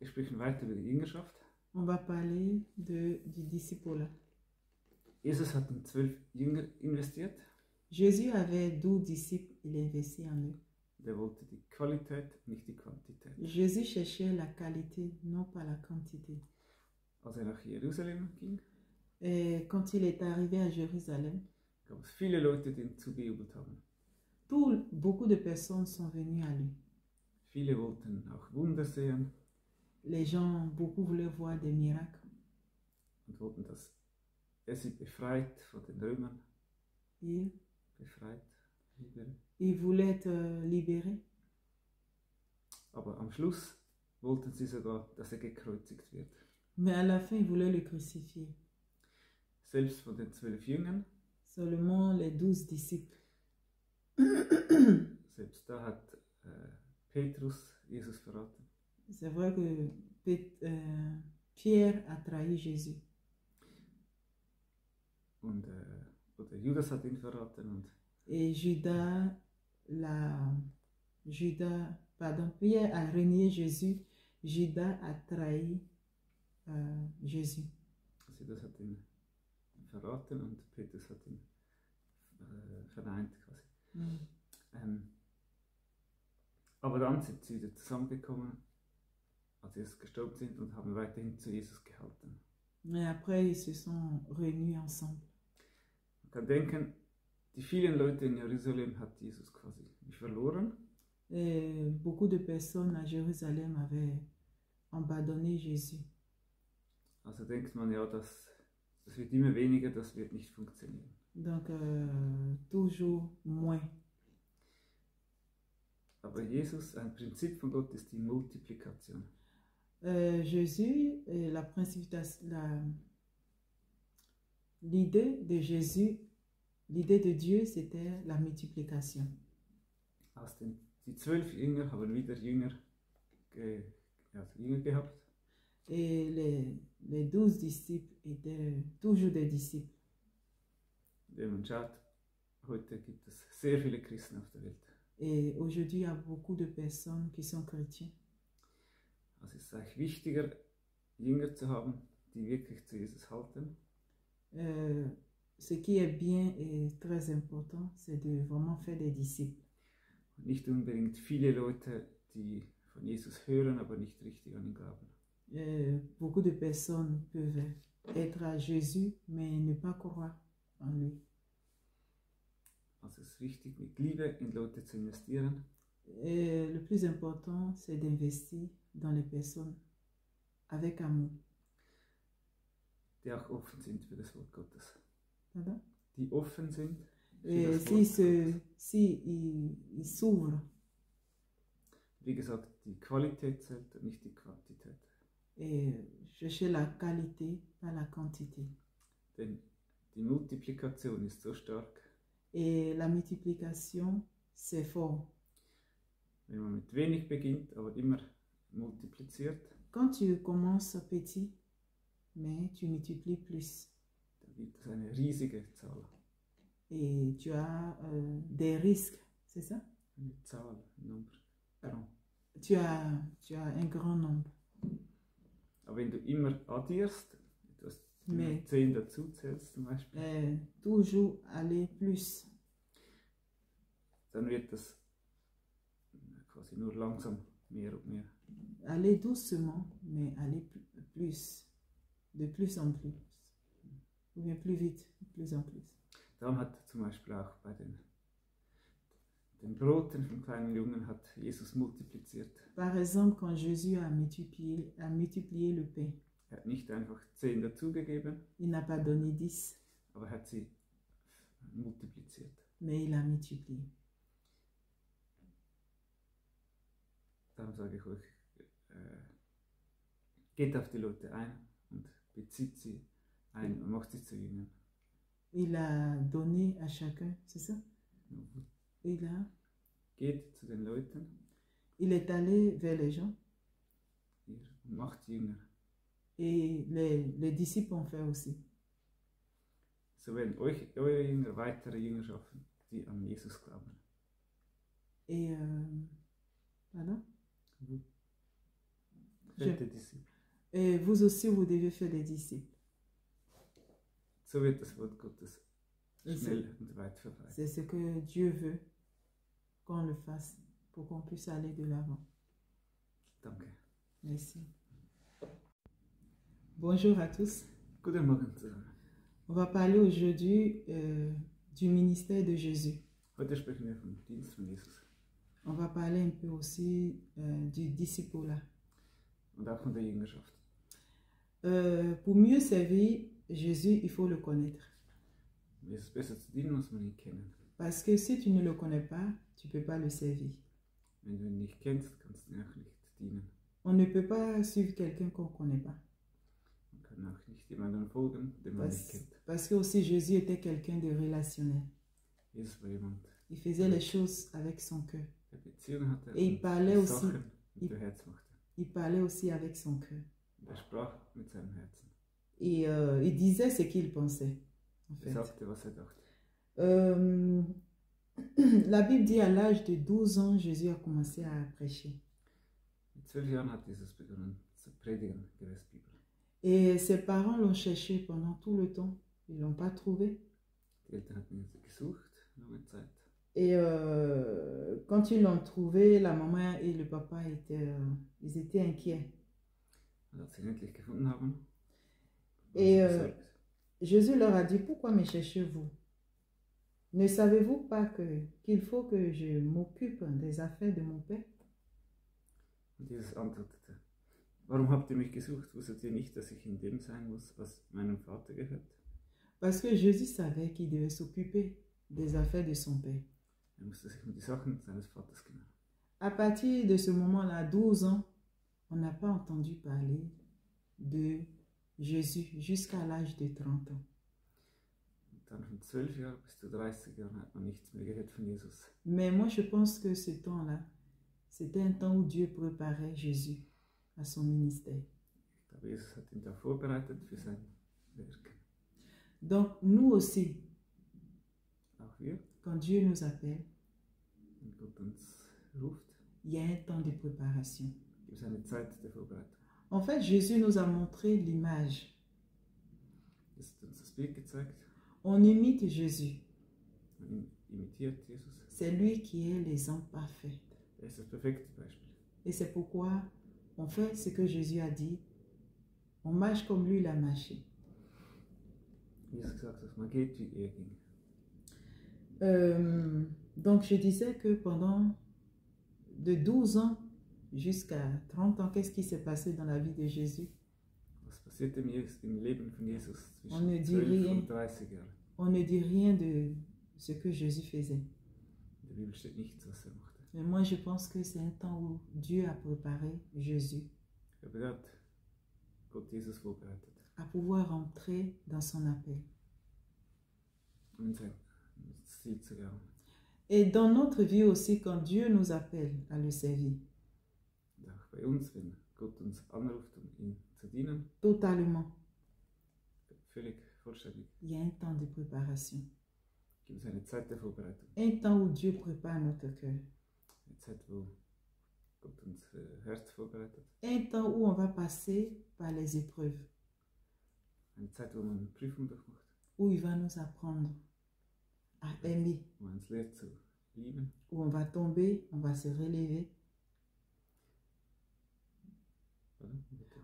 Wir sprechen weiter über die Jüngerschaft. On va parler du disciple. Jesus hat in 12 Jünger investiert. Jésus avait 12 disciples, il investit en eux. Der wollte die Qualität, nicht die Quantität. Jésus cherchait la qualité, non pas la quantité. Als nach Jerusalem ging, Et quand il est arrivé à Jérusalem, gab es viele Leute, die ihn zugejubelt haben. beaucoup de personnes sont venues à lui. Viele wollten auch Wunder sehen Les gens, beaucoup voulaient voir des miracles. und wollten, dass sie befreit von den Römern. Befreit, Ils voulaient être libérés. Aber am Schluss wollten sie sogar, dass gekreuzigt wird. Mais à la fin, ils voulaient le crucifier. Selbst von den 12 Jüngern. Seulement les 12 disciples. Selbst da hat Petrus Jesus verraten. C'est vrai que Pierre a trahi Jésus. Und, oder Judas hat ihn verraten. Und et Pierre a renié Jésus, Judas a trahi Jésus. Judas hat ihn verraten und Petrus hat ihn verneint quasi. Aber dann sind sie wieder zusammengekommen, als sie gestorben sind und haben weiterhin zu Jesus gehalten. Mais après, ils se sont réunis ensemble. Man kann denken, die vielen Leute in Jerusalem hat Jesus quasi verloren. Et beaucoup de personnes à Jérusalem avaient abandonné Jésus. Also denkt man ja, das wird immer weniger, das wird nicht funktionieren. Donc, toujours moins. Aber Jesus, ein Prinzip von Gott ist die Multiplikation. Jésus, l'idée de Jésus, l'idée de Dieu, c'était la multiplication. Die 12 Jünger haben wieder Jünger gehabt. Et les 12 disciples étaient toujours des disciples. Wenn man schaut, heute gibt es sehr viele Christen auf der Welt. Et aujourd'hui, il y a beaucoup de personnes qui sont chrétiens. Also es ist eigentlich wichtiger, Jünger zu haben, die wirklich zu Jesus halten. Ce qui est bien et très important, c'est de vraiment faire des disciples. Und nicht unbedingt viele Leute, die von Jesus hören, aber nicht richtig an ihn glauben. Beaucoup de personnes peuvent être à Jésus, mais ne pas croire en lui. Also es ist wichtig, mit Liebe in Leute zu investieren. Et le plus important, c'est d'investir dans les personnes avec amour. Die auch offen sind für das Wort Gottes. Pardon? Die offen sind für Et das Wort si ils s'ouvrent. Wie gesagt, die Qualität zählt und nicht die Quantität. Et chercher la qualité, pas la quantité. Denn die Multiplikation ist so stark. Et la multiplication, c'est fort. Wenn man mit wenig beginnt, aber immer multipliziert, Quand tu commences petit, mais tu multiplies plus. dann gibt es eine riesige Zahl. Et tu as des risques, c'est ça? Eine Zahl, ein Nummer. Grand. Tu as un grand nombre. Aber wenn du immer addierst, dass du Mais- 10 dazu zählst zum Beispiel, Toujours aller plus. dann wird das quasi nur langsam mehr und mehr. Aller doucement, mais aller plus. De plus en plus. Ou bien plus vite, de plus en plus. Darum hat zum Beispiel auch bei den Broten von kleinen Jungen hat Jesus multipliziert. Par exemple, quand Jésus a multiplié le pain, Er hat nicht einfach 10 dazugegeben, il n'a pas donné 10, aber er hat sie multipliziert. mais il a multiplié. Darum sage ich euch, geht auf die Leute ein und bezieht sie ein und macht sie zu Jüngern. Il a donné à chacun, c'est ça? Geht zu den Leuten, Il est allé vers les gens ihr macht Jünger. et les disciples ont fait aussi. So werden eure Jünger weitere Jünger schaffen, die an Jesus glauben. Et pardon? Fällt der Disziple. Et vous aussi, vous devez faire des disciples. So wird das Wort Gottes Et schnell und weit verbreitet. c'est ce que Dieu veut qu'on le fasse pour qu'on puisse aller de l'avant. Danke. Merci. Bonjour à tous. Guten Morgen zusammen. On va parler aujourd'hui du ministère de Jésus. Heute sprechen wir vom Dienst von Jesus. On va parler un peu aussi du discipulat. Und auch von der Jüngerschaft. Pour mieux servir Jésus, il faut le connaître. Um Jesus besser zu dienen, muss man ihn kennen. Parce que si tu ne le connais pas, tu ne peux pas le servir. Wenn du ihn nicht kennst, kannst du ihn auch nicht dienen. On ne peut pas suivre quelqu'un qu'on ne connaît pas. Man kann auch nicht jemandem folgen, den man nicht kennt. Parce que aussi Jésus était quelqu'un de relationnel. Jesus war jemand, Il faisait les choses avec son cœur. der Beziehungen hatte Et il und parlait die aussi, Sachen mit dem Herz machte. il parlait aussi avec son cœur. Und er sprach mit seinem Herzen. Et il disait ce qu'il pensait, en Er fait. sagte, was er dachte. La Bible dit à l'âge de 12 ans, Jésus a commencé à prêcher. Mit 12 Jahren hat Jesus begonnen zu predigen, gemäß Bibel. Et ses parents l'ont cherché pendant tout le temps. Ils ne l'ont pas trouvé. Die Eltern hatten ihn gesucht, lange Zeit. Et quand ils l'ont trouvé, la maman et le papa ils étaient inquiets. Und als sie ihn endlich gefunden haben, waren Et sie besorgt. Jésus leur a dit, pourquoi me cherchez-vous? Ne savez-vous pas qu'il faut que je m'occupe des affaires de mon Père? Und Jesus antwortete, warum habt ihr mich gesucht? Wusstet ihr nicht, dass ich in dem sein muss, was meinem Vater gehört? Parce que Jésus savait qu'il devait s'occuper des affaires de son Père. Er musste sich die Sachen seines Vaters kümmern. À partir de ce moment-là, 12 ans, on n'a pas entendu parler de Jésus jusqu'à l'âge de 30 ans. Und dann von 12 Jahren bis zu 30 Jahren hat man nichts mehr gehört von Jesus. Mais moi, je pense que ce temps-là, c'était un temps où Dieu préparait Jésus à son ministère. Ich glaube, Jesus hat ihn da vorbereitet für sein Werk. Donc, nous aussi, Auch wir, quand Dieu nous appelle, wenn Gott uns ruft, il y a un temps de préparation. gibt es eine Zeit der Vorbereitung. En fait, Jésus nous a montré l'image. Jesus hat uns das Bild gezeigt, On imite Jésus. man imitiert Jesus. C'est lui qui est l'exemple parfait. Er ist das perfekte Beispiel. Et c'est pourquoi on fait ce que Jésus a dit. On marche comme lui, il a marché. Jesus gesagt hat, man geht, wie er ging. Donc, je disais que pendant de 12 ans jusqu'à 30 ans, qu'est-ce qui s'est passé dans la vie de Jésus? Was passierte im Leben von Jesus On ne zwischen dit 12 rien. und 30 Jahren? On ne dit rien de ce que Jésus faisait. In der Bibel steht nichts, was er machte. Mais moi, je pense que c'est un temps où Dieu a préparé Jésus Ich glaube, da hat Gott Jesus vorbereitet. à pouvoir entrer dans son appel. Um ins Ziel zu gelangen. Et dans notre vie aussi, quand Dieu nous appelle à le servir, Und auch bei uns, wenn Gott uns anruft, um ihn zu dienen, totalement, völlig vollständig, il y a un temps de préparation. gibt es eine Zeit der Vorbereitung. Un temps où Dieu prépare notre cœur. Eine Zeit, wo Gott unser Herz vorbereitet. Un temps où on va passer par les épreuves, Eine Zeit, wo man eine Prüfung durchmacht, où il va nous apprendre à aimer, wo man uns lehrt zu lieben, où on va tomber, on va se relever, oder?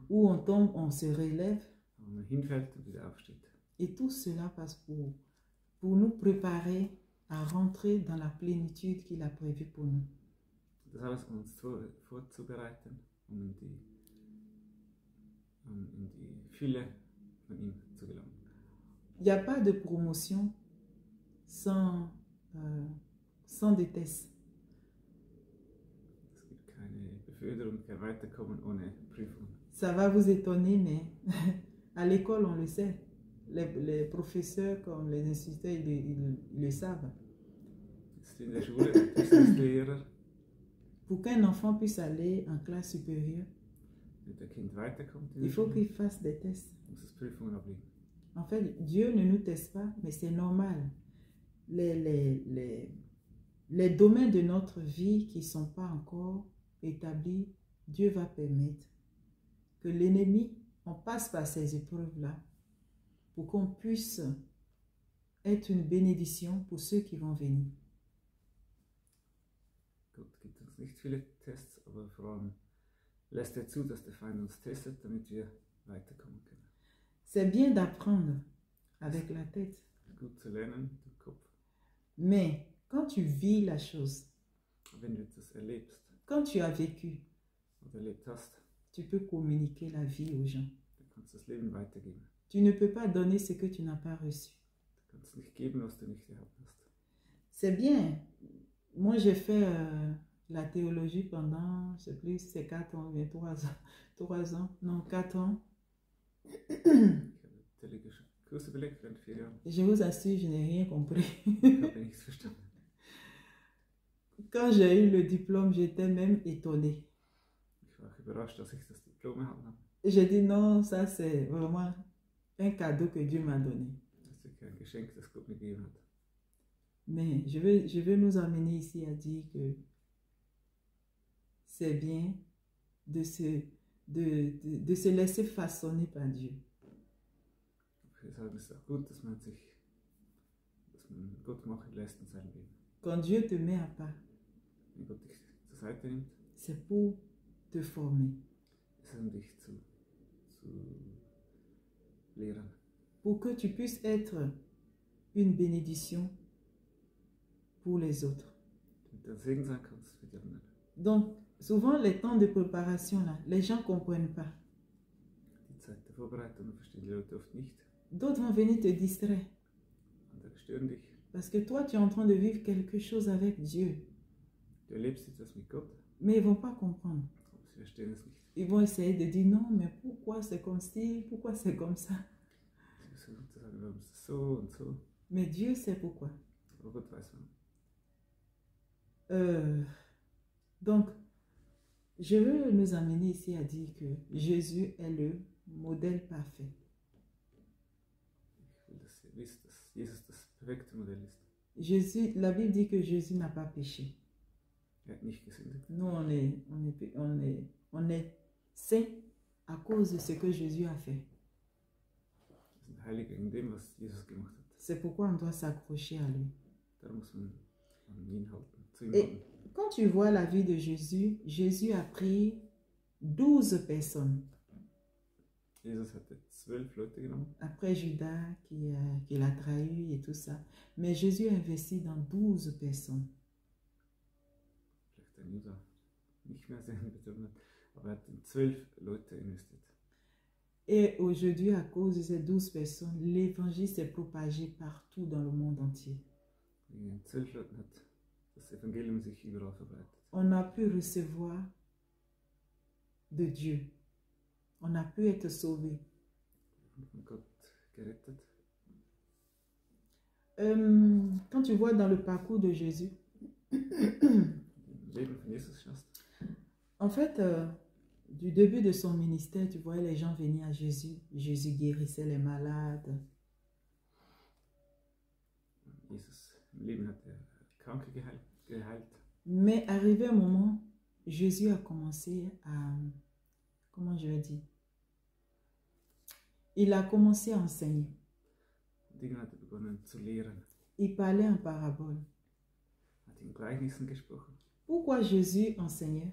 où on tombe, on se relève. Wo man hinfällt und wieder aufsteht. Et tout cela passe pour nous préparer à rentrer dans la plénitude qu'il a prévue pour nous. Das alles, um uns vorzubereiten, um in die Fülle von ihm zu gelangen. Il n'y a pas de promotion sans des tests. Es gibt keine Beförderung, kein Weiterkommen ohne Prüfung. Ça va vous étonner, mais à l'école, on le sait. Les professeurs comme les instituteurs, ils le savent. Jetzt in der Schule, Businesslehrer, Pour qu'un enfant puisse aller en classe supérieure, wenn der Kind weiterkommt, in il der faut Schule, qu'il fasse des tests. muss es Prüfungen ablegen. En fait, Dieu ne nous teste pas, mais c'est normal. Les domaines de notre vie qui ne sont pas encore établis, Dieu va permettre que l'ennemi, on passe par ces épreuves-là pour qu'on puisse être une bénédiction pour ceux qui vont venir. Gott gibt uns nicht viele Tests, aber vor allem lässt er zu, dass der Feind uns testet, damit wir weiterkommen können. C'est bien d'apprendre avec la tête, Gut zu lernen, im Kopf. mais quand tu vis la chose, Wenn du das erlebst quand tu as vécu, oder erlebt hast, tu peux communiquer la vie aux gens. dann kannst du das Leben weitergeben. Tu ne peux pas donner ce que tu n'as pas reçu. Du kannst nicht geben, was du nicht gehabt hast. C'est bien. Moi, j'ai fait la théologie pendant, je sais plus, c'est 4 ans, mais 3 ans. 3 ans, non, 4 ans. Ich habe theologische Kurse belegt während 4 Jahren. Je vous assure, je n'ai rien compris. Ich habe nichts verstanden. Quand j'ai eu le diplôme, j'étais même étonnée. Ich war auch überrascht, dass ich das Diplom erhalten habe. J'ai dit non, ça c'est vraiment un cadeau que Dieu m'a donné. Das ist wirklich ein Geschenk, das Gott mir gegeben hat. Mais je veux nous amener ici à dire que c'est bien de se laisser façonner par Dieu. Wir sagen, es ist auch gut, dass man Gott machen lässt in seinem Leben. Quand Dieu te met à part, Wenn Gott dich zur Seite nimmt, c'est pour te former, ist es um dich zu lehren. pour que tu puisses être une bénédiction pour les autres. Damit du ein Segen sein kannst für die anderen. Donc, souvent, les temps de préparation, là, les gens ne comprennent pas. Die Zeit der Vorbereitung verstehen die Leute oft nicht. D'autres vont venir te distraire. Andere stören dich. Parce que toi, tu es en train de vivre quelque chose avec Dieu. Du erlebst etwas mit Gott, Mais ils ne vont pas comprendre. aber sie verstehen es nicht. Ils vont essayer de dire non, mais pourquoi c'est comme ci, pourquoi c'est comme ça. Sie versuchen zu sagen, warum ist es so und so. Mais Dieu sait pourquoi. Aber Gott weiß warum. Donc, je veux nous amener ici à dire que Jésus est le modèle parfait. Ich will, dass ihr wisst, dass Jesus das perfekte Modell ist. Jésus, la Bible dit que Jésus n'a pas péché. Er hat nicht gesündigt. Nous, on est saints à cause de ce que Jésus a fait. Wir sind heilig wegen dem, was Jesus gemacht hat. C'est pourquoi on doit s'accrocher à lui. Darum muss man an ihn halten, zu ihm Et halten. quand tu vois la vie de Jésus, Jésus a pris 12 personnes. Jesus hatte 12 Leute genommen. Après Judas qui l'a trahi et tout ça. Mais Jésus a investi dans 12 personnes. Vielleicht ein Judah nicht mehr sehr betroffen hat, aber er hat in 12 Leute investiert. Et aujourd'hui, à cause de ces 12 personnes, l'évangile s'est propagé partout dans le monde entier. Wegen den 12 Leuten hat das Evangelium sich überall verbreitet. On a pu recevoir de Dieu. On a pu être sauvé. Von Gott gerettet. Quand tu vois dans le parcours de Jésus, Im Leben von Jesus schaust, en fait, du début de son ministère, tu voyais les gens venir à Jésus. Jésus guérissait les malades. Jesus im Leben hat er Kranke geheilt. Mais arrivé un moment, Jésus a commencé à, comment je vais dire, il a commencé à enseigner. Und irgendwann hat er begonnen zu lehren. Il parlait en parabole. Er hat in Gleichnissen gesprochen. Pourquoi Jésus enseignait?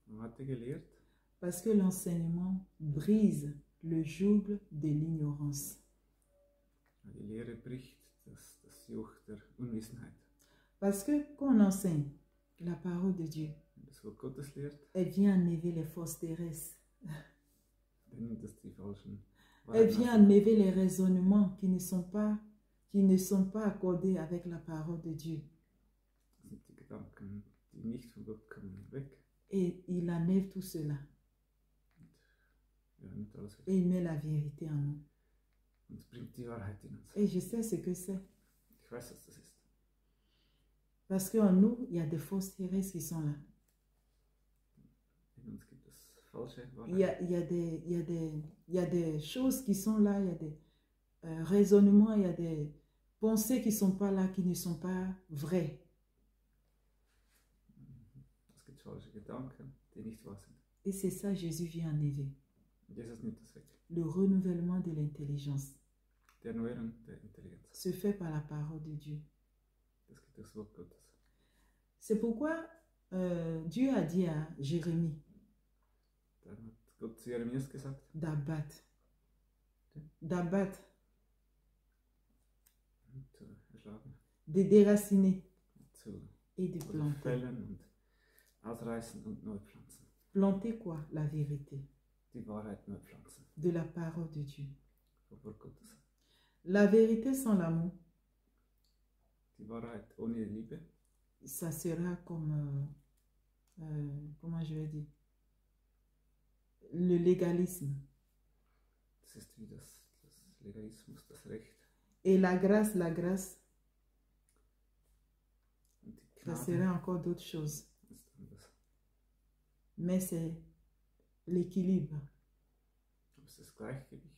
Warum hat er gelehrt? Parce que l'enseignement brise le joug de l'ignorance. Weil die Lehre bricht das Joch der Unwissenheit. Parce que quand on enseigne la parole de Dieu, Wenn das Wort Gottes lehrt, elle vient enlever les fausses terrestres. dann nimmt das die falschen Elle Wahrheiten vient auf. enlever les raisonnements qui ne sont pas accordés avec la parole de Dieu. Das sind die Gedanken, die nicht von Gott kommen, weg. Et il enlève tout cela. Ja, nimmt alles weg. Et il met la vérité en nous. Und bringt die Wahrheit in uns. Et je sais ce que c'est. Ich weiß, was das ist. Parce qu'en nous, il y a des fausses terrestres qui sont là. In uns gibt es falsche Il y Wahrheit. a des choses qui sont là, il y a des raisonnements, il y a des pensées qui ne sont pas là, qui ne sont pas vraies. Es gibt falsche Gedanken, die nicht wahr sind. Et c'est ça, Jésus vient enlever. Jesus nimmt das weg. Le renouvellement de l'intelligence Die Erneuerung der Intelligenz. se fait par la parole de Dieu. Das geht durchs Wort Gottes. C'est pourquoi Dieu a dit à Jérémie Darum hat Gott zu Jeremias gesagt, d'abattre. D'abattre, zu erschlagen, de déraciner zu et de planter. fällen und ausreißen und neu pflanzen. Planter quoi? La vérité Die Wahrheit neu pflanzen. de la parole de Dieu. Vom Wort Gottes. La vérité sans l'amour, Die Wahrheit ohne Liebe, ça sera comme, comment je vais dire, le légalisme. das ist wie das Legalismus, das Recht. Et la grâce, Und die ça Gnade sera encore d'autres choses. ist anders. Mais c'est l'équilibre, Aber es ist das Gleichgewicht.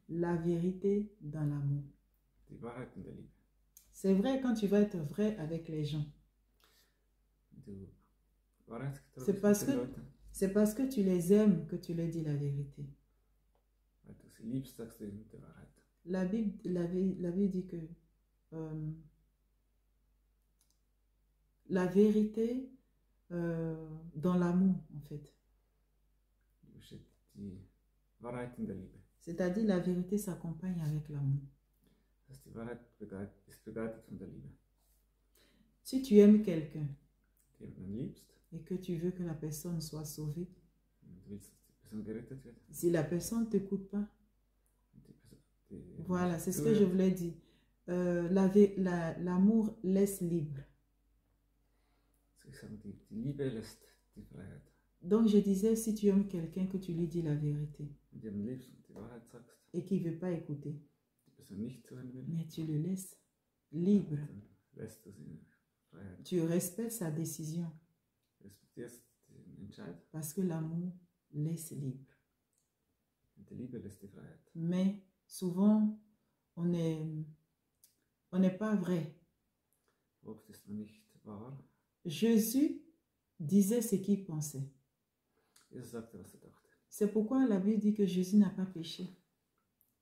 la vérité dans l'amour. Die Wahrheit in der Liebe. C'est vrai quand tu vas être vrai avec les gens. Wenn du wahrheitsgetreu C'est bist parce mit den que- Leuten, C'est parce que tu les aimes que tu leur dis la vérité. weil du sie liebst, sagst du ihnen die Wahrheit. La Bible dit que la vérité dans l'amour, en fait. Da steht die Wahrheit in der Liebe. C'est-à-dire la vérité s'accompagne avec l'amour. Das heißt, die Wahrheit ist begleitet von der Liebe. Si tu aimes quelqu'un Die jemanden liebst et que tu veux que la personne soit sauvée, und du willst, dass die Person gerettet wird, si la personne ne t'écoute pas, und die voilà, nicht c'est ce que je zuhört, voulais dire. L'amour laisse libre. soll ich sagen, die Liebe lässt die Freiheit. Donc je disais, si tu aimes quelqu'un, que tu lui dis la vérité Wenn du jemanden liebst und die Wahrheit sagst, et qu'il ne veut pas écouter, die Person nicht zuhören will, mais tu le laisses libre. dann lässt du sie in Freiheit. Tu respectes sa décision Respektierst den Entscheid parce que l'amour laisse libre. und die Liebe lässt die Freiheit. Mais souvent, on n'est pas vrai. Oft ist man nicht wahr. Jésus disait ce qu'il pensait. Jesus sagte, was er dachte. C'est pourquoi la Bible dit que Jésus n'a pas péché.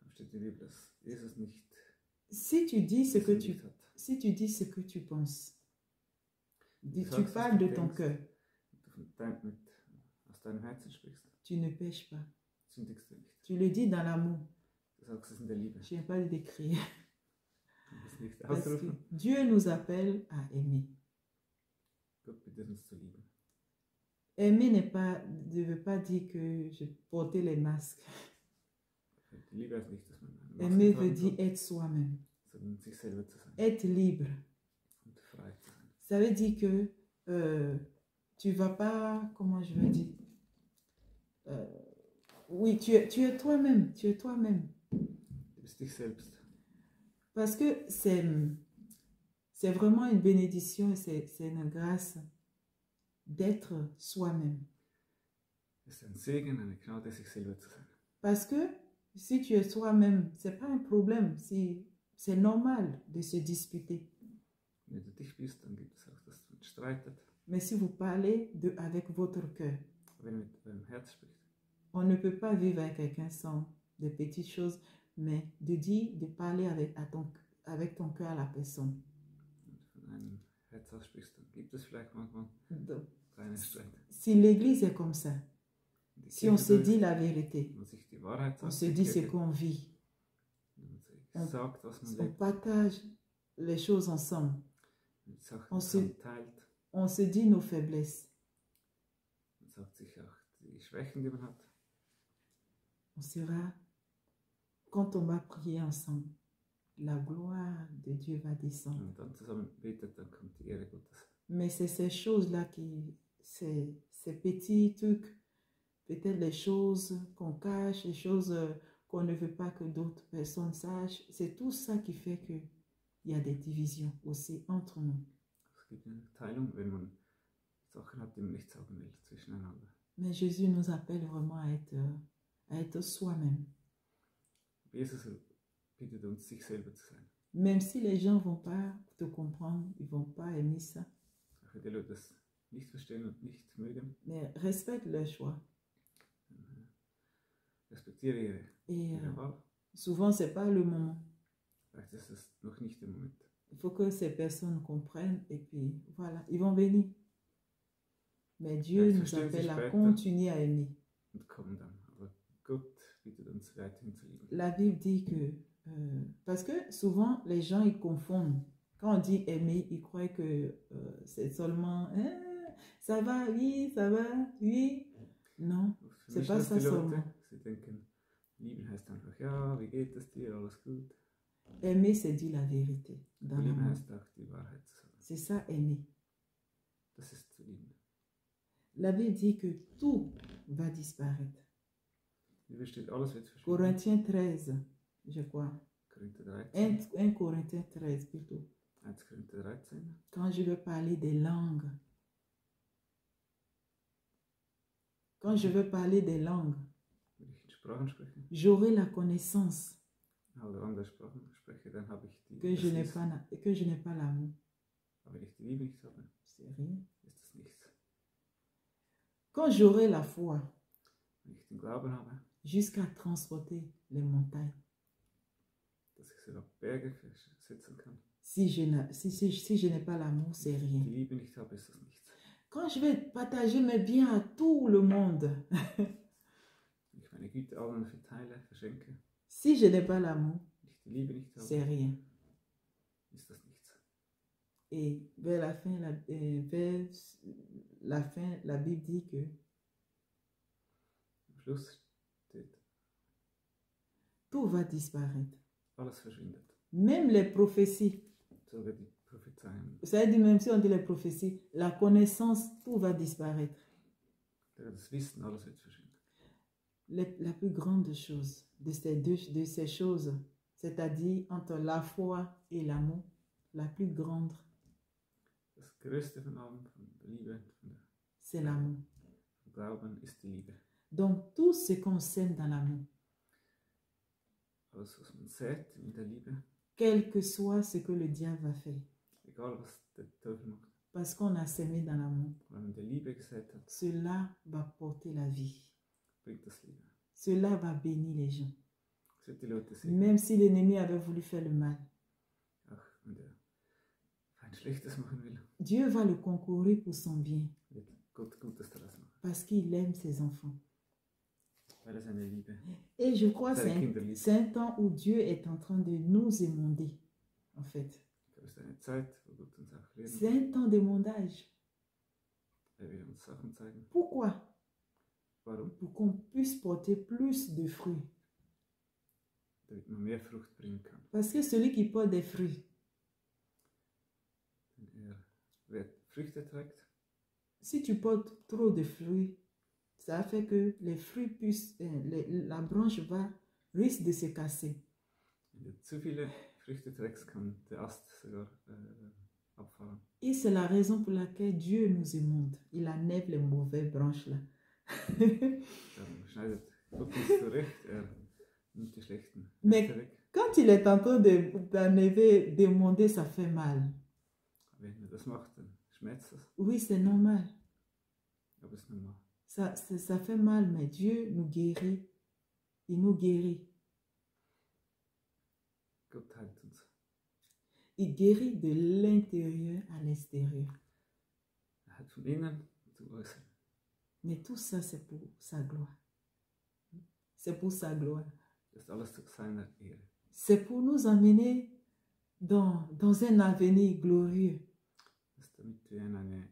Da steht in der Bibel, dass Jesus nicht Si tu dis ce que gesündigt hat. si tu dis ce que tu penses, tu sagst, was parles du de ton denkst. cœur, Du aus deinem Herzen sprichst, tu ne pêches pas. sündigst du nicht. Tu le dis dans l'amour. Du sagst es in der Liebe. Je n'ai pas le décrire. Du musst nicht Parce que ausrufen. Dieu nous appelle à aimer. Gott bittet uns zu lieben. Aimer ne veut pas dire que je portais les masques. Die Liebe heißt nicht, dass man eine Maske Aimer veut tragen dire soll, être soi-même, sondern sich selber zu sein être libre. und frei zu sein. Ça veut dire que tu vas pas, comment je vais dire, oui, tu es toi-même, tu es toi-même. Du bist dich selbst. Parce que c'est vraiment une bénédiction, c'est une grâce d'être soi-même. Es ist ein Segen, eine Gnade, sich selber zu sein. Parce que si tu es toi-même, c'est pas un problème, c'est normal de se disputer. Wenn du dich bist, dann gibt es auch, dass man streitet. Mais si vous parlez avec votre cœur, Wenn man mit deinem Herz spricht, on ne peut pas vivre avec quelqu'un sans de petites choses, mais de parler avec ton cœur à la personne. und von einem Herz aus sprichst, dann gibt es vielleicht manchmal Donc, kleine Streit. si l'église est comme ça, Die si on Kirche se so dit ist, la vérité, wenn man sich die Wahrheit on sagt, se die dit ce Kirche, qu'on vit, wenn man sich on- sagt, was man on lebt, partage les choses ensemble, wenn man Sachen on se- zusammen teilt, on se dit nos faiblesses, man sagt sich auch die Schwächen, die man hat. on sera, quand on va prier ensemble, la gloire de Dieu va descendre. Wenn man dann zusammen betet, dann kommt die Ehre Gottes. Mais c'est ces choses-là ces petits trucs, peut-être les choses qu'on cache, les choses qu'on ne veut pas que d'autres personnes sachent, c'est tout ça qui fait qu'il y a des divisions aussi entre nous. Es gibt eine Teilung, wenn man Sachen hat, die man nicht sagen will, zwischeneinander. Mais Jésus nous appelle vraiment à être soi-même. Jesus bittet uns, sich selber zu sein. Même si les gens ne vont pas te comprendre, ils ne vont pas aimer ça, Auch wenn die Leute das nicht verstehen und nicht mögen, mais respecte leur choix. dann respektiere ihre Wahl. Souvent, ce n'est pas le moment. Vielleicht ist es noch nicht der Moment. Il faut que ces personnes comprennent et puis voilà, ils vont venir. Mais Dieu Vielleicht nous verstehen sie appelle à später continuer à aimer. und kommen dann. Aber Gott bittet uns weiterhin zu lieben. La Bible dit que, parce que souvent les gens ils confondent. Quand on dit aimer, ils croient que c'est seulement ça va, oui, ça va, oui. Non, c'est pas ça seulement. Sie denken, lieben heißt einfach, ja, wie geht es dir, alles gut. Aimer, c'est dire la vérité. Dans Lieben l'amour. heißt auch die Wahrheit zu sagen. C'est ça aimer. Das ist zu lieben. La Bible dit que tout va disparaître. Hier steht, alles wird verschwinden. Corinthiens 13, je crois. Korinther 13. 1 Corinthiens 13 plutôt. 1 Korinther 13. Quand je veux parler des langues. Quand je veux parler des langues, Wenn ich in Sprachen spreche, j'aurai la connaissance oder andere Sprachen spreche, dann habe ich die. que das je n'ai pas l'amour. Aber wenn ich die Liebe nicht habe, C'est rien. ist das nichts. Quand j'aurai la foi Wenn ich den Glauben habe, jusqu'à transporter les montagnes, dass ich sogar Berge setzen kann. si je n'ai pas l'amour, c'est Wenn ich rien. die Liebe nicht habe, ist das nichts. Quand je vais partager mes biens à tout le monde, Wenn ich meine Güte allen verteile, verschenke, si je n'ai pas l'amour, wenn ich die Liebe nicht habe, c'est rien. ist das nichts. Et vers la fin, la Bible dit que Am Schluss steht, tout va disparaître. alles verschwindet. Même les prophéties. Sogar die Prophezeiungen. Ça veut dire, même si on dit les prophéties, la connaissance, tout va disparaître. Das Wissen, alles wird verschwinden. La plus grande chose de ces choses, c'est-à-dire entre la foi et l'amour, la plus grande, Das Größte von allem, von der Liebe, c'est l'amour. vom Glauben, ist die Liebe. Donc, tout ce qu'on sème dans l'amour, Alles, was man sät in der Liebe, quel que soit ce que le diable va faire, egal was der Teufel macht, parce qu'on a semé dans l'amour, wenn man in der Liebe gesät hat, cela va porter la vie. bringt das Leben. Cela va bénir les gens. Es wird die Leute segnen. Même si l'ennemi avait voulu faire le mal, Auch wenn der Feind Schlechtes machen will, Dieu va le concourir pour son bien, wird Gott Gutes daraus machen, parce qu'il aime ses enfants. weil er seine Liebe, Et je crois que seine Kinder liebt. c'est un temps où Dieu est en train de nous émonder, en fait. Das ist eine Zeit, wo Gott uns auch C'est lehren un temps d'émondage. will. Er will uns Sachen zeigen. Pourquoi? Warum? Pour qu'on puisse porter plus de fruits. Damit man mehr Frucht bringen kann. Parce que celui qui porte des fruits, Denn wer Früchte trägt, si tu portes trop de fruits, ça fait que les fruits puissent, la branche risque de se casser. wenn du zu viele Früchte trägst, kann der Ast sogar abfallen. Et c'est la raison pour laquelle Dieu nous émonde. Il enlève les mauvaises branches là. Dann schneidet Gott uns zurecht, er nimmt die schlechten Mais Früchte weg. quand il est en train d'enlever, d'émonder, ça fait mal. Wenn er das macht, dann schmerzt das. Oui, c'est normal. Aber es ist normal. Ça fait mal, mais Dieu nous guérit. Il nous guérit. Gott heilt uns. Il guérit de l'intérieur à l'extérieur. Er heilt von innen zu äußern. Mais tout ça, c'est pour sa gloire. C'est pour sa gloire. Das ist alles zu seiner Ehre. C'est pour nous emmener dans un avenir glorieux. Das ist, damit wir in eine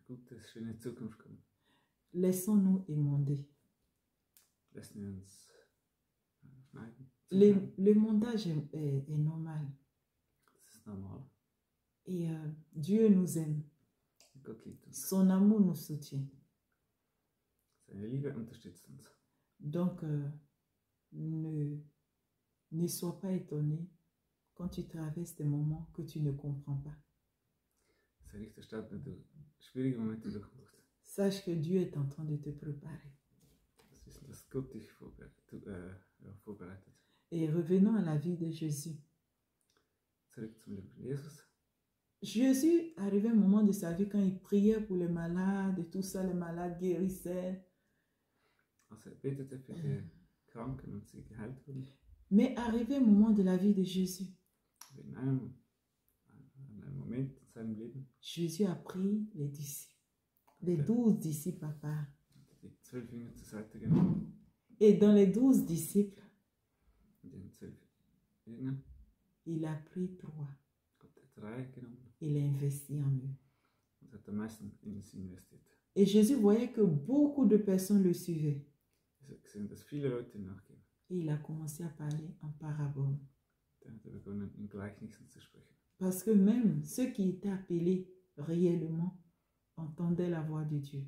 gute, schöne Zukunft kommen. Laissons-nous émonder. Lassen wir uns schneiden. L'émondage est normal. Das ist normal. Et Dieu nous aime. Gott liebt uns. Son amour nous soutient. Seine Liebe unterstützt uns. Donc, ne sois pas étonné quand tu traverses des moments que tu ne comprends pas. Sei nicht erstaunt, wenn du schwierige Momente durchmachst. Sache que Dieu est en train de te préparer. Das wissen, dass Gott dich vorbereitet. Et revenons à la vie de Jésus. Zurück zum Leben von Jesus. Jésus arrivait un moment de sa vie quand il priait pour les malades et tout ça, les malades guérissaient. Also er betete für die Kranken und sie geheilt wurden. Mais arrivé un moment de la vie de Jésus, Aber in einem Moment in seinem Leben Jésus a pris les disciples, les Okay. 12 disciples à part. hat er die 12 Jünger zur Seite genommen. Et dans les 12 disciples, Und den 12 Jüngern il a pris 3. hat er 3 genommen Il a investi en eux. und hat am meisten in sie investiert. Et Jésus voyait que beaucoup de personnes le suivaient. Ich habe gesehen, dass viele Leute ihm nachgehen. Et il a commencé à parler en parabole. Dann hat er begonnen, in Gleichnissen zu sprechen. Parce que même ceux qui étaient appelés réellement entendaient la voix de Dieu.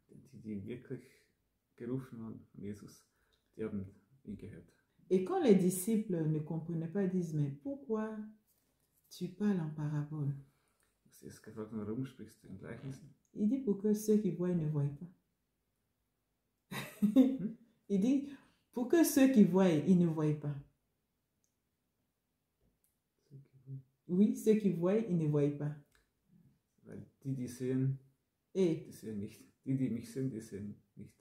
Denn die wirklich gerufen waren von Jesus, die haben ihn gehört. Et quand les disciples ne comprenaient pas, ils disent, mais pourquoi tu parles en parabole? Sie ist gefragt, warum sprichst du in Gleichnissen? Il dit, pour que ceux qui voient ne voient pas. Il dit, pour que ceux qui voient, ils ne voient pas. Oui, ceux qui voient, ils ne voient pas. Weil die sehen, Et die sehen nicht. Die mich sehen, die sehen nichts.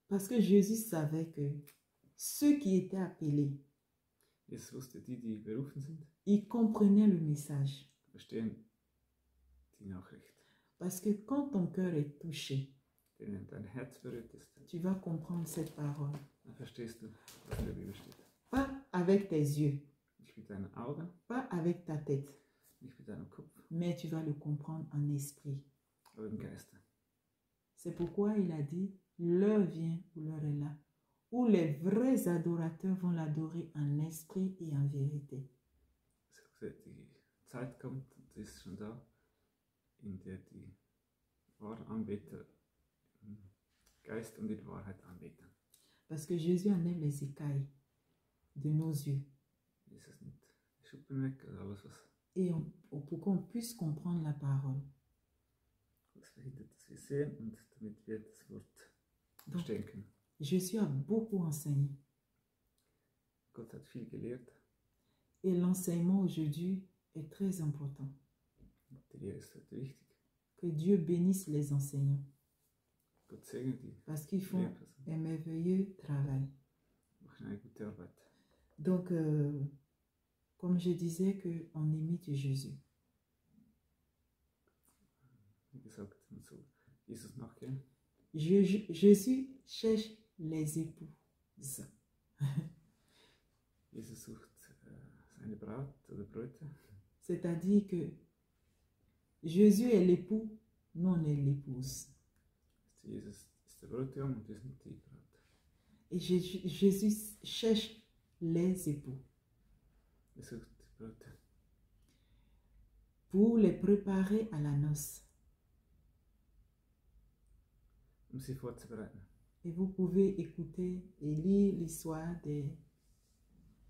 parce que Jésus savait que ceux qui étaient appelés, Jesus wusste, die berufen sind, ils comprenaient le message. verstehen die Nachricht. Parce que quand ton cœur est touché, Denen dein Herz berührt ist, tu vas comprendre cette parole. dann verstehst du, was in der Bibel steht. Pas avec tes yeux, Nicht mit deinen Augen, pas avec ta tête, nicht mit deinem Kopf, mais tu vas le comprendre en esprit. aber im Geiste. C'est pourquoi il a dit, l'heure vient où l'heure est là, où les vrais adorateurs vont l'adorer en esprit et en vérité. Die Zeit kommt, und sie ist schon da, in der die wahren Anbeter im Geist und in Wahrheit anbeten. Parce que Jésus enlève les écailles de nos yeux. Jesus nimmt die Schuppen weg, also alles, was Et pour qu'on puisse comprendre la parole. verhindert, dass wir sehen und damit wir das Wort Donc, verstehen können. Jésus a beaucoup enseigné. Gott hat viel gelehrt. Et l'enseignement aujourd'hui est très important. Die Lehre ist heute wichtig. Que Dieu bénisse les enseignants. Gott segne die Parce qu'ils font Lehrpersonen. un merveilleux travail. Machen eine gute Arbeit. Donc, comme je disais, qu'on imite Jésus. Wie gesagt, man soll Jesus nachgehen. Jésus cherche les épouses. Jesus sucht seine Braut oder Bräute. C'est-à-dire que Jésus est l'époux, nous on est l'épouse. Jesus ist der Bräutigam und wir sind die Braut. Et Jésus cherche les époux Er sucht die Bräute, pour les préparer à la noce. sie vorzubereiten. Et vous pouvez écouter et lire l'histoire des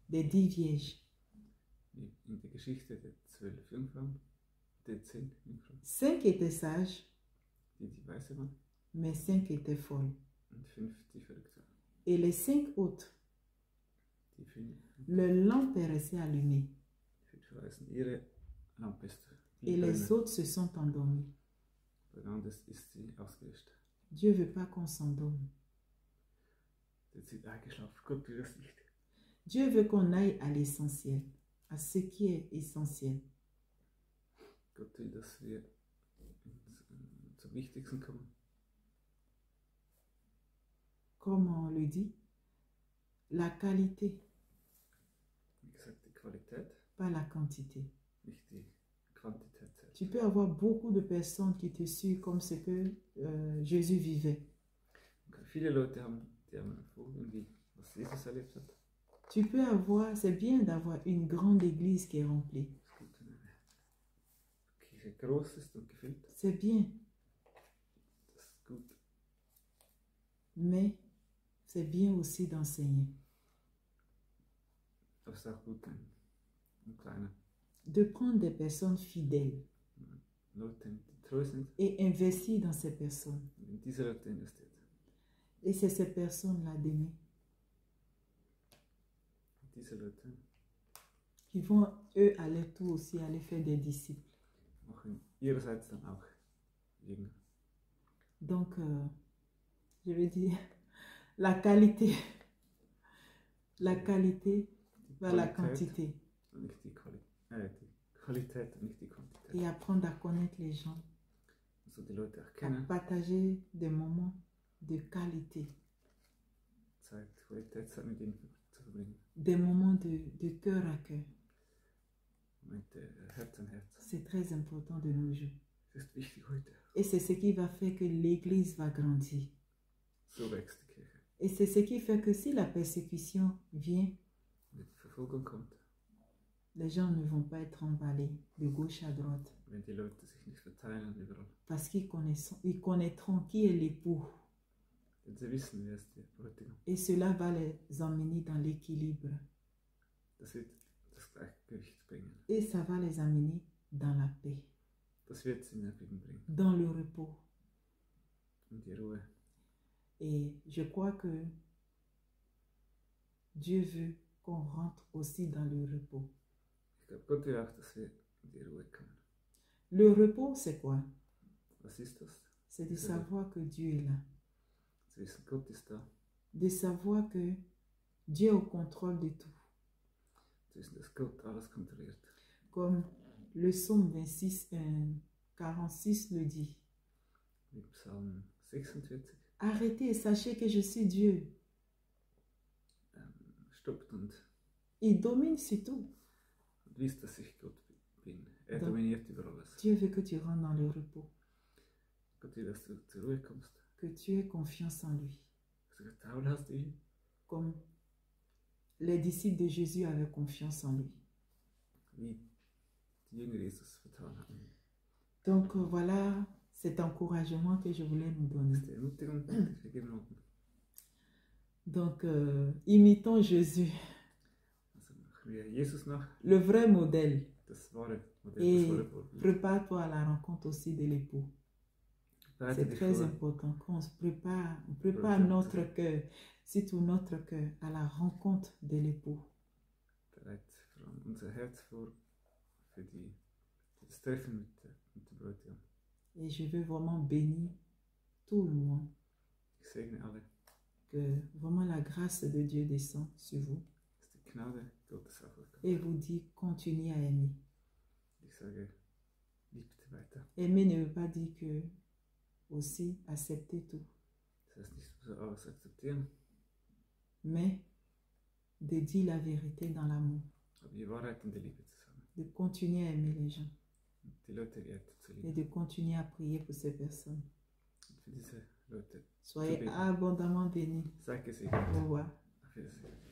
10 vierges. Wie in der Geschichte der 12 Jungfrauen, der 10 Jungfrauen, 5 étaient sages, die weise waren mais 5 étaient folles. und 5 die verrückt waren. Et les 5 autres, Die 5 leur lampe est restée allumée. Weisen, ihre Lampe ist Et les autres se sont endormis. bei den anderen ist sie ausgelöscht. Dieu ne veut pas qu'on s'endorme. Jetzt sind eingeschlafen. Gott will das nicht. Dieu veut qu'on aille à l'essentiel, à ce qui est essentiel. Gott will, dass wir zum Wichtigsten kommen. Comme on le dit, la qualité, Wie gesagt, die Qualität, pas la quantité. nicht die Quantität. Tu peux avoir beaucoup de personnes qui te suivent comme ce que Jésus vivait. Okay, viele Leute haben irgendwie, was Jesus erlebt hat. Tu peux avoir, c'est bien d'avoir une grande église qui est remplie. Es gibt eine Kirche groß ist und gefüllt. C'est bien, Das ist gut. mais c'est bien aussi d'enseigner. Aber es ist auch gut, ein kleiner De prendre des personnes fidèles Leute, die treu sind, et investir dans ces personnes. in diese Leute investiert. Et c'est ces personnes-là d'aimer Diese Leute qui vont, eux, à leur tour aussi aller faire des disciples. machen ihrerseits dann auch Jünger. Donc, je veux dire, la qualité. La qualité Die vers la Qualität quantité. und nicht die Qualität und nicht die Quantität. Et apprendre à connaître les gens, Also die Leute à erkennen, partager des moments de qualité, Qualitätszeit mit ihnen zu verbringen. des moments de cœur à cœur. Momente Herz an Herz. C'est très important de nos jours. Das ist wichtig heute. Et c'est ce qui va faire que l'Église va grandir. So wächst die Kirche. Et c'est ce qui fait que si la persécution vient, Wenn die Verfolgung kommt, les gens ne vont pas être emballés de gauche à droite. wenn die Leute sich nicht verteilen überall. Parce ils connaîtront qui est l'époux. Denn sie wissen, wer ist der Bräutigam. Et cela va les emmener dans l'équilibre. Das wird das Gleichgewicht bringen. Et ça va les amener dans la paix, Das wird sie in den Frieden bringen. dans le repos. Und die Ruhe. Et je crois que Dieu veut qu'on rentre aussi dans le repos. Ich glaube, Gott will auch, dass wir in die Ruhe kommen. Le repos, c'est quoi? Was ist das? C'est de savoir que Dieu est là. Zu wissen, Gott ist da. De savoir que Dieu est au contrôle de tout. Zu wissen, dass Gott alles kontrolliert. Comme le psaume 46 le dit. Wie Psalm 46. Arrêtez et sachez que je suis Dieu. Stoppt und Il domine sur tout. wisst, dass ich Gott bin. Er Donc, dominiert über alles. Dieu veut que tu rentres dans le repos. Gott will, dass du zur Ruhe kommst. Que tu aies confiance en lui. Dass du Vertrauen hast in ihn. Comme les disciples de Jésus avaient confiance en lui. Wie die Jünger Jesus vertrauen haben. Donc voilà cet encouragement que je voulais nous donner. Das ist die Ermutigung, die wir gegeben haben. Donc imitons Jésus, Also machen wir Jesus nach, le vrai modèle. das wahre Modell, Et das wahre Vorbild. prépare-toi à la rencontre aussi de l'époux. Bereite C'est dich très vor, important qu'on se prépare notre cœur, surtout notre cœur, à la rencontre de l'époux. bereit vor allem unser Herz vor für das Treffen mit dem Bräutigam. Et je veux vraiment bénir tout le monde, Ich segne alle, que vraiment la grâce de Dieu descend sur vous dass die Gnade Gottes auf euch kommt. et vous dit continuez à aimer. Ich sage, liebt weiter. Aimer ne veut pas dire que aussi accepter tout, Das heißt nicht so alles akzeptieren, mais de dire la vérité dans l'amour, aber die Wahrheit und die Liebe zu sagen. de continuer à aimer les gens Und die Leute weiter zu et lieben. de continuer à prier pour ces personnes. Und für diese Leute Soyez beten. abondamment bénis. Sei gesegnet. Au revoir. Auf Wiedersehen.